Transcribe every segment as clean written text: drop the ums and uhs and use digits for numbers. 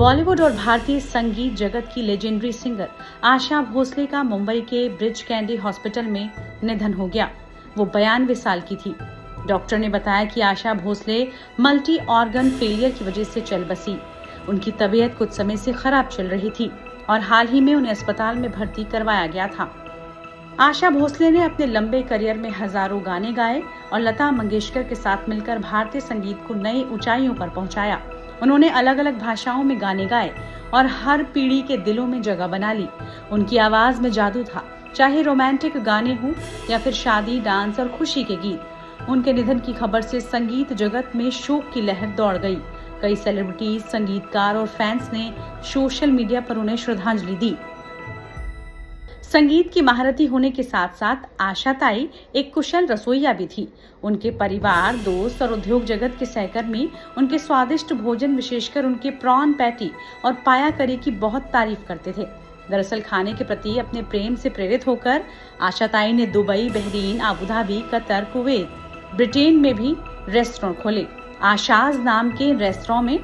बॉलीवुड और भारतीय संगीत जगत की लेजेंडरी सिंगर आशा भोसले का मुंबई के ब्रिज कैंडी हॉस्पिटल में निधन हो गया। वो 92 साल की थी। डॉक्टर ने बताया कि Asha Bhosle multi organ failure की वजह से चल बसी। उनकी तबीयत कुछ समय से खराब चल रही थी और हाल ही में उन्हें अस्पताल में भर्ती करवाया गया था। आशा भोसले ने अपने लंबे करियर में हजारों गाने गाए और लता मंगेशकर के साथ मिलकर भारतीय संगीत को नई ऊंचाइयों पर पहुंचाया। उन्होंने अलग अलग भाषाओं में गाने गाए और हर पीढ़ी के दिलों में जगह बना ली। उनकी आवाज में जादू था, चाहे रोमांटिक गाने हों या फिर शादी, डांस और खुशी के गीत। उनके निधन की खबर से संगीत जगत में शोक की लहर दौड़ गई। कई सेलिब्रिटीज, संगीतकार और फैंस ने सोशल मीडिया पर उन्हें श्रद्धांजलि दी। संगीत की महारथी होने के साथ साथ आशा ताई एक कुशल रसोइया भी थी। उनके परिवार, दोस्त और उद्योग जगत के सहकर्मी उनके स्वादिष्ट भोजन, विशेषकर उनके प्रॉन पैटी और पाया करी की बहुत तारीफ करते थे। दरअसल खाने के प्रति अपने प्रेम से प्रेरित होकर आशा ताई ने Dubai, Bahrain, Abu Dhabi, Qatar, Kuwait, Britain में भी रेस्टोरेंट खोले। आशाज नाम के रेस्टोरेंट में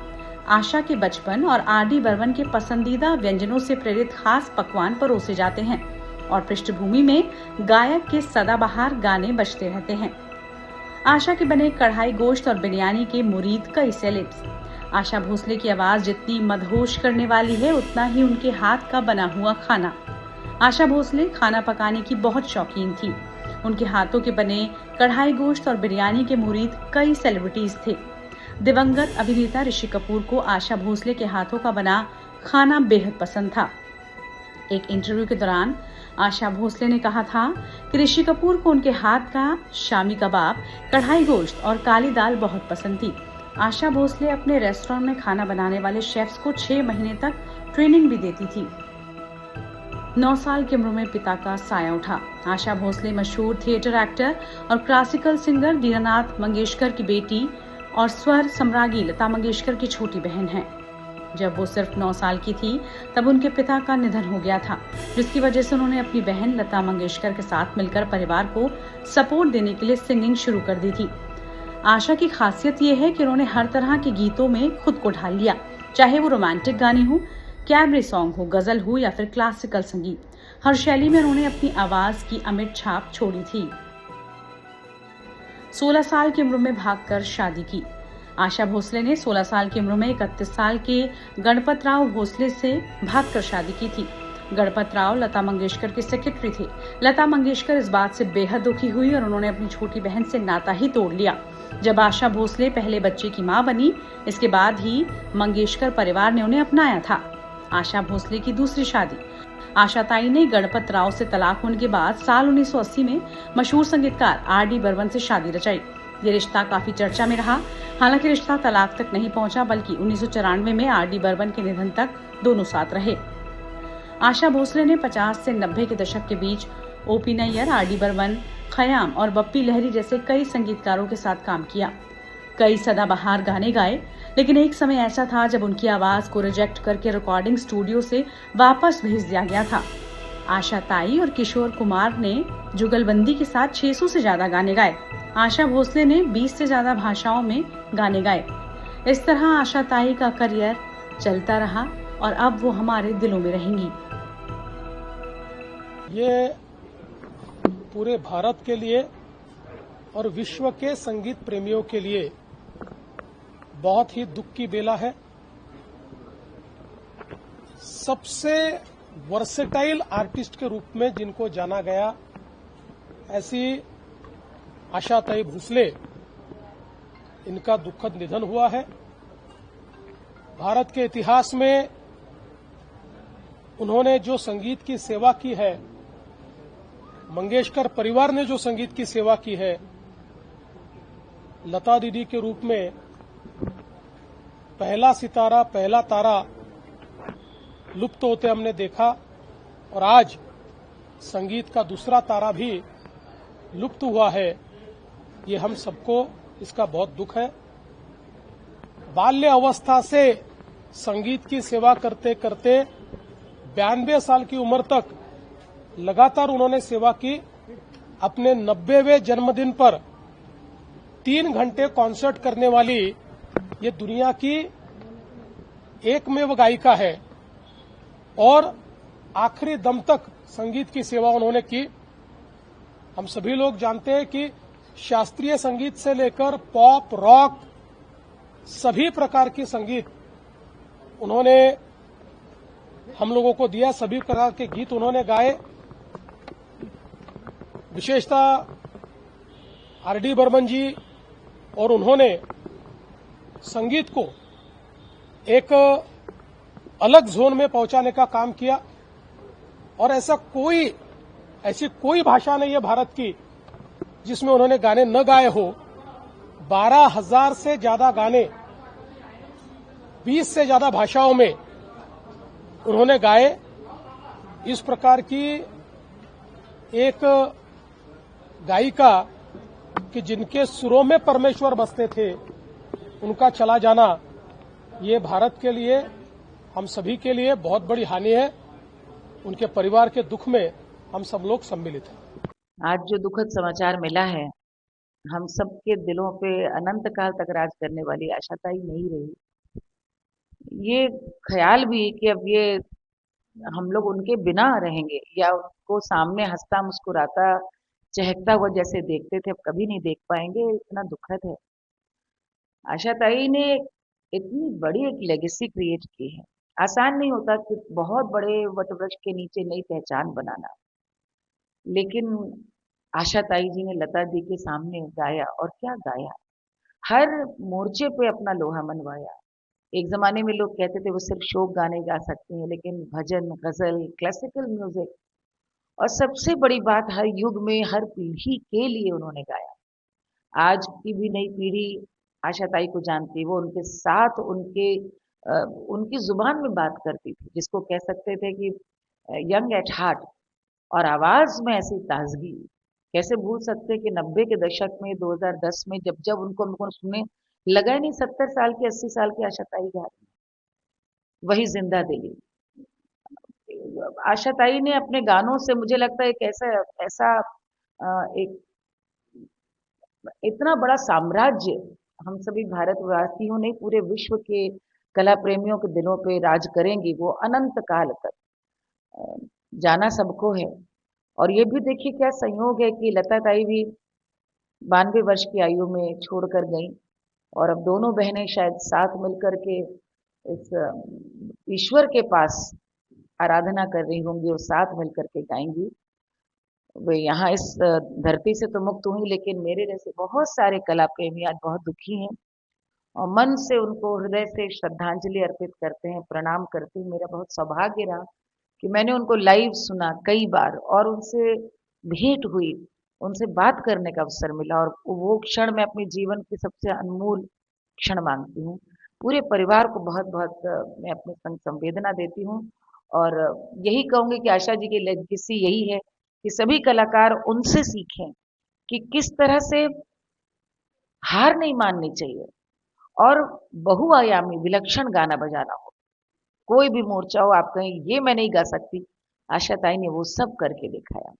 आशा के बचपन और आर.डी. बर्मन के पसंदीदा व्यंजनों से प्रेरित खास पकवान परोसे जाते हैं और पृष्ठभूमि में गायक के सदाबहार गाने बजते रहते हैं। आशा के बने कढ़ाई गोश्त और बिरयानी के मुरीद कई सेलेब्स। आशा भोसले की आवाज जितनी मदहोश करने वाली है, उतना ही उनके हाथ का बना हुआ खाना। आशा भोसले खाना पकाने की बहुत शौकीन थी। उनके हाथों के बने कढ़ाई गोश्त और बिरयानी के मुरीद कई सेलिब्रिटीज थे। दिवंगत अभिनेता ऋषि कपूर को आशा भोसले के हाथों का बना खाना बेहद पसंद था। एक इंटरव्यू के दौरान आशा भोसले ने कहा था कि ऋषि कपूर को उनके हाथ का शामी कबाब, कढ़ाई गोश्त और काली दाल बहुत पसंद थी। आशा भोसले अपने रेस्टोरेंट में खाना बनाने वाले शेफ्स को 6 महीने तक ट्रेनिंग भी देती थी। 9 साल की उम्र में पिता का साया उठा। आशा भोसले मशहूर थिएटर एक्टर और क्लासिकल सिंगर दीनानाथ मंगेशकर की बेटी और स्वर सम्राज्ञी लता मंगेशकर की छोटी बहन है। जब वो सिर्फ 9 साल की थी तब उनके पिता का निधन हो गया था, जिसकी वजह से उन्होंने अपनी बहन लता मंगेशकर के साथ मिलकर परिवार को सपोर्ट देने के लिए सिंगिंग शुरू कर दी थी। आशा की खासियत ये है कि उन्होंने हर तरह के गीतों में खुद को ढाल लिया, चाहे वो रोमांटिक गाने हो, कैबरे सॉन्ग हो, गजल हो या फिर क्लासिकल संगीत। हर शैली में उन्होंने अपनी आवाज की अमिट छाप छोड़ी थी। 16 साल की उम्र में भागकर शादी की। आशा भोसले ने 16 साल की उम्र में 31 साल के गणपत राव भोसले से भागकर शादी की थी। गणपत राव लता मंगेशकर के सेक्रेटरी थे। लता मंगेशकर इस बात से बेहद दुखी हुई और उन्होंने अपनी छोटी बहन से नाता ही तोड़ लिया। जब आशा भोसले पहले बच्चे की मां बनी, इसके बाद ही मंगेशकर परिवार ने उन्हें अपनाया था। आशा भोसले की दूसरी शादी। आशा ताई ने गणपत राव से तलाक होने के बाद साल 1980 में मशहूर संगीतकार आर.डी. बर्मन से शादी रचाई। ये रिश्ता काफी चर्चा में रहा। हालांकि रिश्ता तलाक तक नहीं पहुंचा, बल्कि 1994 में आर.डी. बर्मन के निधन तक दोनों साथ रहे। आशा भोसले ने 50 से 90 के दशक के बीच ओ.पी. नैयर, आर.डी. बर्मन, खयाम और बप्पी लहरी जैसे कई संगीतकारों के साथ काम किया। कई सदाबहार गाने गाए, लेकिन एक समय ऐसा था जब उनकी आवाज को रिजेक्ट करके रिकॉर्डिंग स्टूडियो से वापस भेज दिया गया था। आशा ताई और किशोर कुमार ने जुगलबंदी के साथ 600 से ज्यादा गाने गाए। आशा भोसले ने 20 से ज्यादा भाषाओं में गाने गाए। इस तरह आशा ताई का करियर चलता रहा और अब वो हमारे दिलों में रहेंगी। ये पूरे भारत के लिए और विश्व के संगीत प्रेमियों के लिए बहुत ही दुख की बेला है। सबसे वर्सेटाइल आर्टिस्ट के रूप में जिनको जाना गया, ऐसी आशा ताई भोसले, इनका दुखद निधन हुआ है। भारत के इतिहास में उन्होंने जो संगीत की सेवा की है, मंगेशकर परिवार ने जो संगीत की सेवा की है, लता दीदी के रूप में पहला सितारा, पहला तारा लुप्त होते हमने देखा और आज संगीत का दूसरा तारा भी लुप्त हुआ है। ये हम सबको इसका बहुत दुख है। बाल्य अवस्था से संगीत की सेवा करते करते 92 साल की उम्र तक लगातार उन्होंने सेवा की। अपने 90वें जन्मदिन पर 3 घंटे कॉन्सर्ट करने वाली ये दुनिया की एकमेव गायिका है और आखिरी दम तक संगीत की सेवा उन्होंने की। हम सभी लोग जानते हैं कि शास्त्रीय संगीत से लेकर पॉप, रॉक, सभी प्रकार की संगीत उन्होंने हम लोगों को दिया, सभी प्रकार के गीत उन्होंने गाए। विशेषतः आर.डी. बर्मन जी और उन्होंने संगीत को एक अलग जोन में पहुंचाने का काम किया और ऐसी कोई भाषा नहीं है भारत की जिसमें उन्होंने गाने न गाए हो। 12,000 से ज्यादा गाने 20 से ज्यादा भाषाओं में उन्होंने गाए। इस प्रकार की एक गायिका कि जिनके सुरों में परमेश्वर बसते थे, उनका चला जाना ये भारत के लिए, हम सभी के लिए बहुत बड़ी हानि है। उनके परिवार के दुख में हम सब लोग सम्मिलित हैं। आज जो दुखद समाचार मिला है, हम सबके दिलों पे अनंत काल तक राज करने वाली आशाताई नहीं रही। ये ख्याल भी कि अब ये हम लोग उनके बिना रहेंगे या उनको सामने हंसता मुस्कुराता चहकता हुआ जैसे देखते थे अब कभी नहीं देख पाएंगे, इतना दुखद है। आशाताई ने इतनी बड़ी एक लेगेसी क्रिएट की है। आसान नहीं होता कि बहुत बड़े वटवृक्ष के नीचे नई पहचान बनाना, लेकिन आशाताई जी ने लता दी के सामने गाया और क्या गाया, हर मोर्चे पे अपना लोहा मनवाया। एक जमाने में लोग कहते थे वो सिर्फ शोक गाने गा सकती हैं, लेकिन भजन, गजल, क्लासिकल म्यूजिक और सबसे बड़ी बात हर युग में हर पीढ़ी के लिए उन्होंने गाया। आज की भी नई पीढ़ी आशाताई को जानती है, वो उनके साथ उनकी जुबान में बात करती थी, जिसको कह सकते थे कि यंग एट हार्ट, और आवाज में ऐसी ताजगी। कैसे भूल सकते हैं कि 90 के दशक में 2010 में जब जब उनको सुने लगा ही नहीं 70 साल की 80 साल की आशाताई गा रही, वही जिंदा दिली। आशाताई ने अपने गानों से मुझे लगता है एक ऐसा एक इतना बड़ा साम्राज्य हम सभी भारतवासियों ने पूरे विश्व के कला प्रेमियों के दिलों पे राज करेंगी वो अनंत काल तक। जाना सबको है। और ये भी देखिए क्या संयोग है कि लता ताई भी 92 वर्ष की आयु में छोड़कर गई और अब दोनों बहनें शायद साथ मिलकर के इस ईश्वर के पास आराधना कर रही होंगी और साथ मिलकर के गाएंगी। वे यहाँ इस धरती से तो मुक्त हुई, लेकिन मेरे जैसे बहुत सारे कला प्रेमी आज बहुत दुखी हैं और मन से उनको हृदय से श्रद्धांजलि अर्पित करते हैं, प्रणाम करते हैं। मेरा बहुत सौभाग्य रहा कि मैंने उनको लाइव सुना कई बार और उनसे भेंट हुई, उनसे बात करने का अवसर मिला और वो क्षण मैं अपने जीवन की सबसे अनमोल क्षण मानती हूँ। पूरे परिवार को बहुत बहुत मैं अपनी संवेदना देती हूँ और यही कहूँगी कि आशा जी की लेगेसी यही है कि सभी कलाकार उनसे सीखें कि किस तरह से हार नहीं माननी चाहिए और बहुआयामी विलक्षण गाना बजाना हो। कोई भी मोर्चा हो, आप कहें ये मैं नहीं गा सकती, आशाताई ने वो सब करके दिखाया।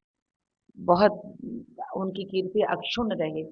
बहुत उनकी कीर्ति अक्षुण्ण रहे।